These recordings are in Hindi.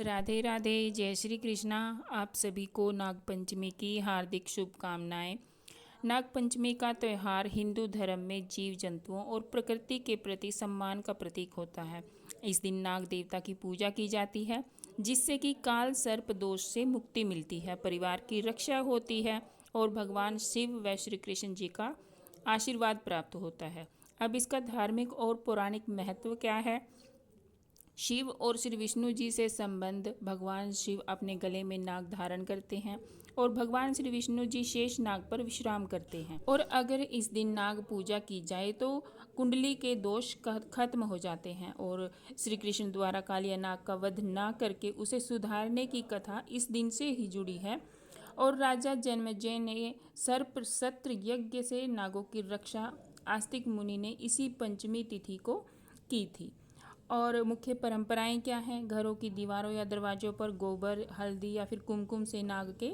राधे राधे। जय श्री कृष्णा। आप सभी को नागपंचमी की हार्दिक शुभकामनाएं। नागपंचमी का त्यौहार हिंदू धर्म में जीव जंतुओं और प्रकृति के प्रति सम्मान का प्रतीक होता है। इस दिन नाग देवता की पूजा की जाती है, जिससे कि काल सर्प दोष से मुक्ति मिलती है, परिवार की रक्षा होती है और भगवान शिव व श्री कृष्ण जी का आशीर्वाद प्राप्त होता है। अब इसका धार्मिक और पौराणिक महत्व क्या है? शिव और श्री विष्णु जी से संबंध। भगवान शिव अपने गले में नाग धारण करते हैं और भगवान श्री विष्णु जी शेष नाग पर विश्राम करते हैं। और अगर इस दिन नाग पूजा की जाए तो कुंडली के दोष खत्म हो जाते हैं। और श्री कृष्ण द्वारा कालिया नाग का वध न करके उसे सुधारने की कथा इस दिन से ही जुड़ी है। और राजा जन्मेजय ने सर्प सत्र यज्ञ से नागों की रक्षा आस्तिक मुनि ने इसी पंचमी तिथि को की थी। और मुख्य परंपराएं क्या हैं? घरों की दीवारों या दरवाजों पर गोबर, हल्दी या फिर कुमकुम से नाग के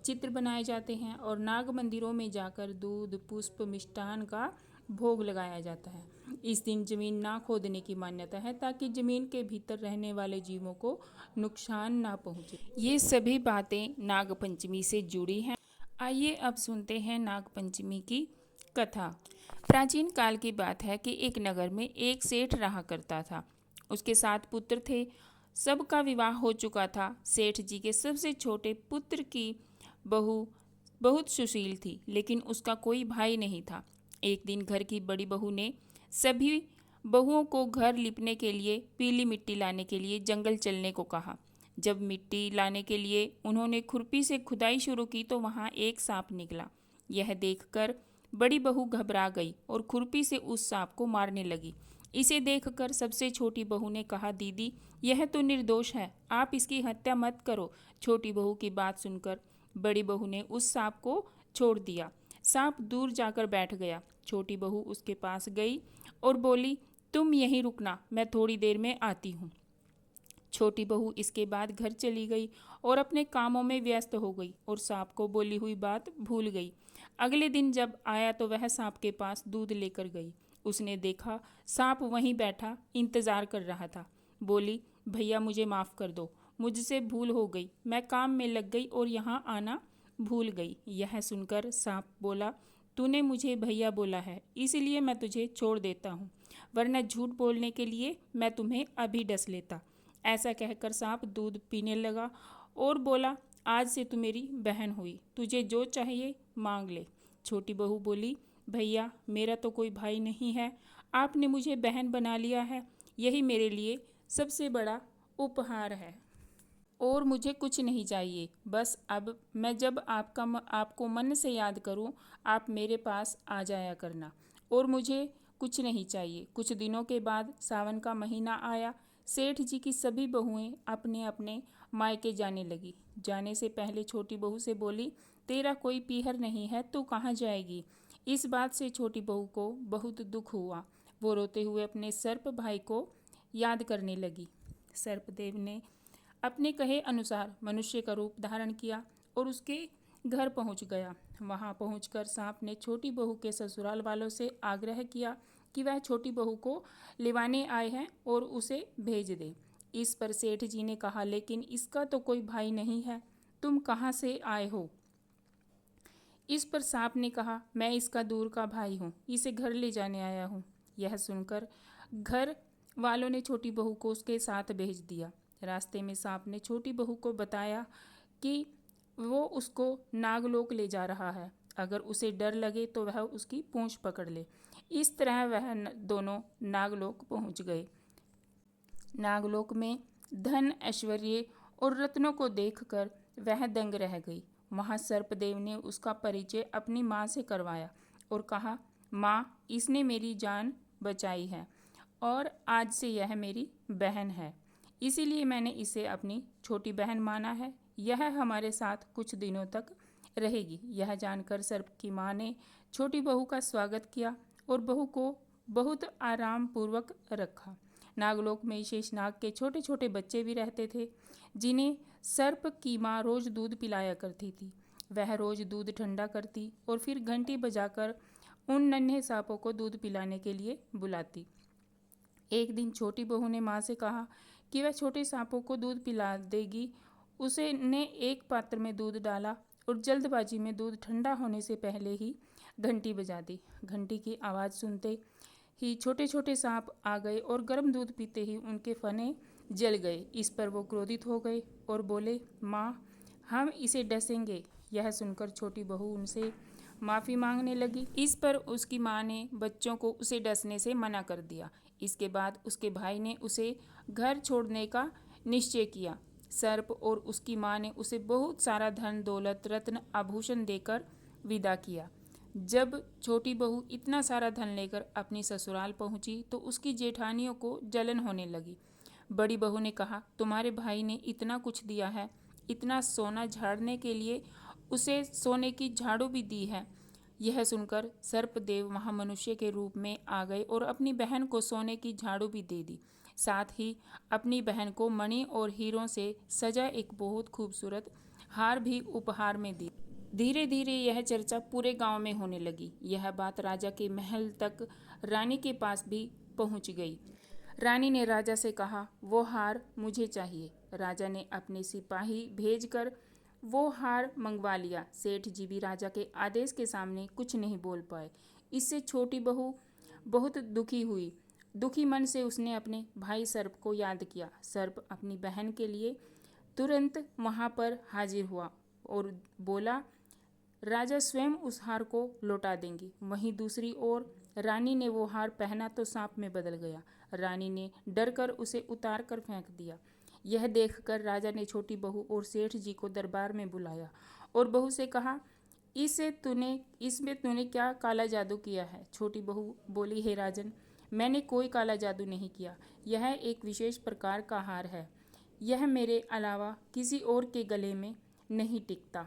चित्र बनाए जाते हैं और नाग मंदिरों में जाकर दूध, पुष्प, मिष्ठान का भोग लगाया जाता है। इस दिन जमीन ना खोदने की मान्यता है, ताकि जमीन के भीतर रहने वाले जीवों को नुकसान ना पहुंचे। ये सभी बातें नाग पंचमी से जुड़ी हैं। आइए अब सुनते हैं नाग पंचमी की कथा। प्राचीन काल की बात है कि एक नगर में एक सेठ रहा करता था। उसके 7 पुत्र थे। सबका विवाह हो चुका था। सेठ जी के सबसे छोटे पुत्र की बहू बहुत सुशील थी, लेकिन उसका कोई भाई नहीं था। एक दिन घर की बड़ी बहू ने सभी बहुओं को घर लिपने के लिए पीली मिट्टी लाने के लिए जंगल चलने को कहा। जब मिट्टी लाने के लिए उन्होंने खुरपी से खुदाई शुरू की तो वहाँ एक सांप निकला। यह देखकर बड़ी बहू घबरा गई और खुरपी से उस सांप को मारने लगी। इसे देखकर सबसे छोटी बहू ने कहा, दीदी, यह तो निर्दोष है, आप इसकी हत्या मत करो। छोटी बहू की बात सुनकर बड़ी बहू ने उस सांप को छोड़ दिया। सांप दूर जाकर बैठ गया। छोटी बहू उसके पास गई और बोली, तुम यहीं रुकना, मैं थोड़ी देर में आती हूँ। छोटी बहू इसके बाद घर चली गई और अपने कामों में व्यस्त हो गई और सांप को बोली हुई बात भूल गई। अगले दिन जब आया तो वह सांप के पास दूध लेकर गई। उसने देखा सांप वहीं बैठा इंतजार कर रहा था। बोली, भैया मुझे माफ़ कर दो, मुझसे भूल हो गई, मैं काम में लग गई और यहाँ आना भूल गई। यह सुनकर सांप बोला, तूने मुझे भैया बोला है, इसलिए मैं तुझे छोड़ देता हूँ, वरना झूठ बोलने के लिए मैं तुम्हें अभी डस लेता। ऐसा कहकर सांप दूध पीने लगा और बोला, आज से तू मेरी बहन हुई, तुझे जो चाहिए मांग ले। छोटी बहू बोली, भैया मेरा तो कोई भाई नहीं है, आपने मुझे बहन बना लिया है, यही मेरे लिए सबसे बड़ा उपहार है और मुझे कुछ नहीं चाहिए। बस अब मैं जब आपको मन से याद करूं, आप मेरे पास आ जाया करना और मुझे कुछ नहीं चाहिए। कुछ दिनों के बाद सावन का महीना आया। सेठ जी की सभी बहुएं अपने अपने मायके जाने लगी। जाने से पहले छोटी बहू से बोली, तेरा कोई पीहर नहीं है, तू कहाँ जाएगी? इस बात से छोटी बहू को बहुत दुख हुआ। वो रोते हुए अपने सर्प भाई को याद करने लगी। सर्पदेव ने अपने कहे अनुसार मनुष्य का रूप धारण किया और उसके घर पहुंच गया। वहां पहुंचकर सांप ने छोटी बहू के ससुराल वालों से आग्रह किया कि वह छोटी बहू को लिवाने आए हैं और उसे भेज दे। इस पर सेठ जी ने कहा, लेकिन इसका तो कोई भाई नहीं है, तुम कहाँ से आए हो? इस पर सांप ने कहा, मैं इसका दूर का भाई हूँ, इसे घर ले जाने आया हूँ। यह सुनकर घर वालों ने छोटी बहू को उसके साथ भेज दिया। रास्ते में सांप ने छोटी बहू को बताया कि वो उसको नागलोक ले जा रहा है, अगर उसे डर लगे तो वह उसकी पूंछ पकड़ ले। इस तरह वह दोनों नागलोक पहुंच गए। नागलोक में धन, ऐश्वर्य और रत्नों को देखकर वह दंग रह गई। वहाँ सर्पदेव ने उसका परिचय अपनी माँ से करवाया और कहा, माँ, इसने मेरी जान बचाई है और आज से यह मेरी बहन है, इसीलिए मैंने इसे अपनी छोटी बहन माना है। यह हमारे साथ कुछ दिनों तक रहेगी। यह जानकर सर्प की माँ ने छोटी बहू का स्वागत किया और बहू को बहुत आराम पूर्वक रखा। नागलोक में शेषनाग के छोटे छोटे बच्चे भी रहते थे, जिन्हें सर्प की माँ रोज दूध पिलाया करती थी। वह रोज दूध ठंडा करती और फिर घंटी बजाकर उन नन्हे सांपों को दूध पिलाने के लिए बुलाती। एक दिन छोटी बहू ने माँ से कहा कि वह छोटे सांपों को दूध पिला देगी। उसने एक पात्र में दूध डाला और जल्दबाजी में दूध ठंडा होने से पहले ही घंटी बजा दी। घंटी की आवाज़ सुनते ही छोटे छोटे सांप आ गए और गर्म दूध पीते ही उनके फने जल गए। इस पर वो क्रोधित हो गए और बोले, माँ, हम इसे डसेंगे। यह सुनकर छोटी बहू उनसे माफ़ी मांगने लगी। इस पर उसकी माँ ने बच्चों को उसे डसने से मना कर दिया। इसके बाद उसके भाई ने उसे घर छोड़ने का निश्चय किया। सर्प और उसकी माँ ने उसे बहुत सारा धन दौलत रत्न आभूषण देकर विदा किया। जब छोटी बहू इतना सारा धन लेकर अपनी ससुराल पहुंची तो उसकी जेठानियों को जलन होने लगी। बड़ी बहू ने कहा, तुम्हारे भाई ने इतना कुछ दिया है, इतना सोना झाड़ने के लिए उसे सोने की झाड़ू भी दी है। यह सुनकर सर्पदेव महामनुष्य के रूप में आ गए और अपनी बहन को सोने की झाड़ू भी दे दी। साथ ही अपनी बहन को मणि और हीरों से सजा एक बहुत खूबसूरत हार भी उपहार में दी। धीरे धीरे यह चर्चा पूरे गांव में होने लगी। यह बात राजा के महल तक रानी के पास भी पहुंच गई। रानी ने राजा से कहा, वो हार मुझे चाहिए। राजा ने अपने सिपाही भेजकर वो हार मंगवा लिया। सेठ जी भी राजा के आदेश के सामने कुछ नहीं बोल पाए। इससे छोटी बहू बहुत दुखी हुई। दुखी मन से उसने अपने भाई सर्प को याद किया। सर्प अपनी बहन के लिए तुरंत वहाँ पर हाजिर हुआ और बोला, राजा स्वयं उस हार को लौटा देंगे। वहीं दूसरी ओर रानी ने वो हार पहना तो सांप में बदल गया। रानी ने डरकर उसे उतार कर फेंक दिया। यह देखकर राजा ने छोटी बहू और सेठ जी को दरबार में बुलाया और बहू से कहा, इसमें तूने क्या काला जादू किया है? छोटी बहू बोली, हे राजन, मैंने कोई काला जादू नहीं किया। यह एक विशेष प्रकार का हार है। यह मेरे अलावा किसी और के गले में नहीं टिकता।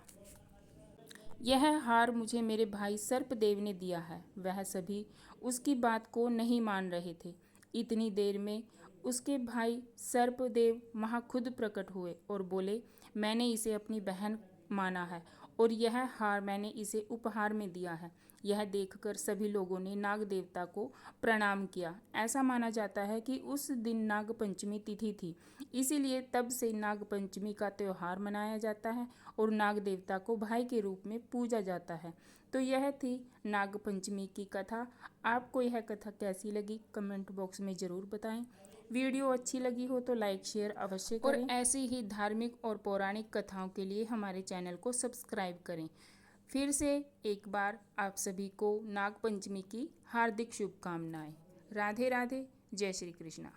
यह हार मुझे मेरे भाई सर्पदेव ने दिया है। वह सभी उसकी बात को नहीं मान रहे थे। इतनी देर में उसके भाई सर्पदेव वहाँ खुद प्रकट हुए और बोले, मैंने इसे अपनी बहन माना है और यह हार मैंने इसे उपहार में दिया है। यह देखकर सभी लोगों ने नाग देवता को प्रणाम किया। ऐसा माना जाता है कि उस दिन नाग पंचमी तिथि थी, इसीलिए तब से नाग पंचमी का त्यौहार मनाया जाता है और नाग देवता को भाई के रूप में पूजा जाता है। तो यह थी नाग पंचमी की कथा। आपको यह कथा कैसी लगी कमेंट बॉक्स में ज़रूर बताएं। वीडियो अच्छी लगी हो तो लाइक शेयर अवश्य करें और ऐसी ही धार्मिक और पौराणिक कथाओं के लिए हमारे चैनल को सब्सक्राइब करें। फिर से एक बार आप सभी को नाग पंचमी की हार्दिक शुभकामनाएं। राधे राधे, जय श्री कृष्णा।